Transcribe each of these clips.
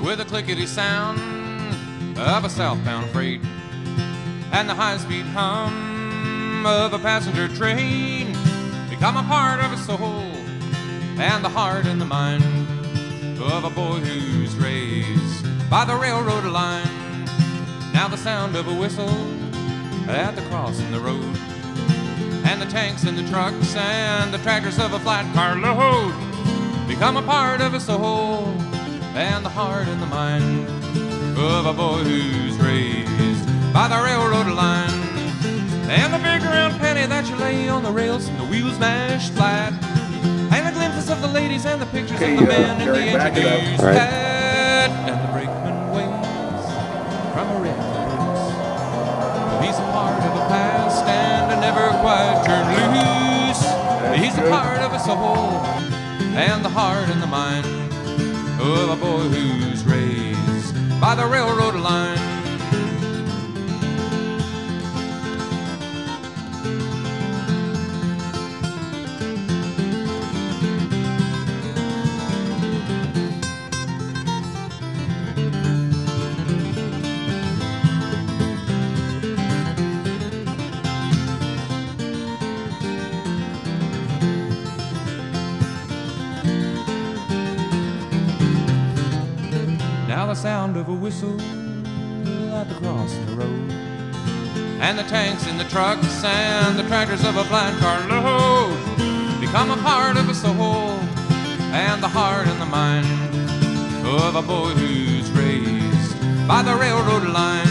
with the clickety sound of a southbound freight and the high-speed hum of a passenger train become a part of a soul and the heart and the mind of a boy who's raised by the railroad line. Now the sound of a whistle at the crossing the road, and the tanks and the trucks and the tractors of a flat car load become a part of a soul and the heart and the mind of a boy who's raised by the railroad line. And the big round penny that you lay on the rails and the wheels mashed flat, and the glimpses of the ladies and the pictures of the men in the engineer's hat, and the brakeman waits from a red caboose. He's a part of a past and a never quite turned loose. He's a part of a soul and the heart and the mind of a boy who's raised by the railroad line. Now the sound of a whistle at the crossing the road, and the tanks and the trucks and the tractors of a flat car load become a part of a soul and the heart and the mind of a boy who's raised by the railroad line.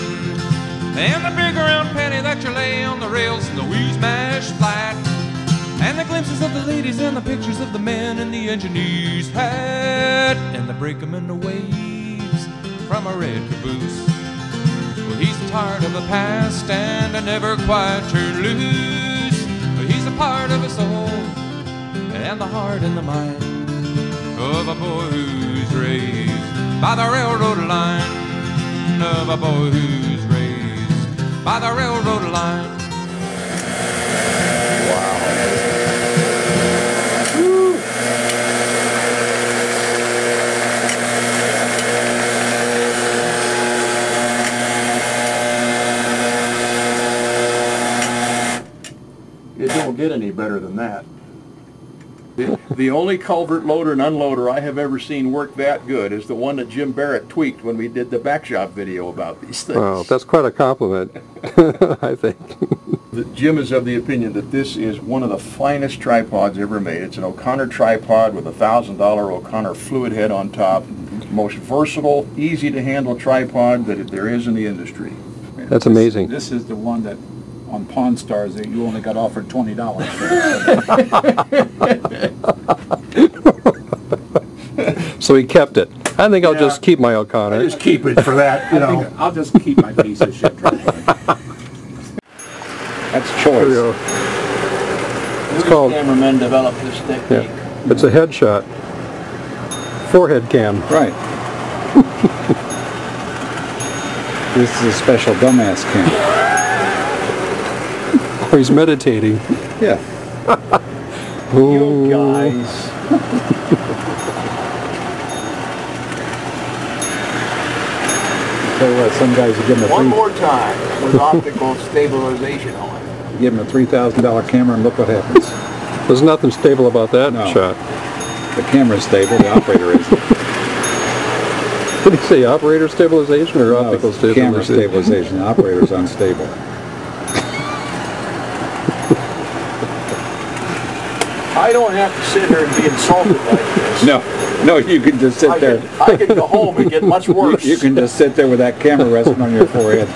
And the big round penny that you lay on the rails and the wheels mashed flat, and the glimpses of the ladies and the pictures of the men in the engineer's hat, and the brakeman the waves from a red caboose. Well, he's tired of the past and a never quite turned loose. But he's a part of a soul and the heart and the mind of a boy who's raised by the railroad line, of a boy who's raised by the railroad line. It don't get any better than that. The only culvert loader and unloader I have ever seen work that good is the one that Jim Barrett tweaked when we did the backshop video about these things. Well, that's quite a compliment, I think. Jim is of the opinion that this is one of the finest tripods ever made. It's an O'Connor tripod with a $1,000 O'Connor fluid head on top. Most versatile, easy to handle tripod that there is in the industry. That's amazing. This is the one that on Pawn Stars that you only got offered $20 for. So he kept it. I think I'll just keep my O'Connor. I just keep it for that, you know. I'll just keep my piece of shit. That's choice. It's called Cameramen developed this technique. Yeah. It's a headshot. Forehead cam. Right. This is a special dumbass cam. Or he's meditating. Yeah. You guys. Tell you what, some guys you give them One more time with optical stabilization on. You give them a $3,000 camera and look what happens. There's nothing stable about that shot. The camera's stable, the operator isn't. Did he say operator stabilization or optical stabilization? Camera stabilization. The operator's unstable. I don't have to sit here and be insulted like this. No, you can just sit there. I can go home and get much worse. You can just sit there with that camera resting on your forehead.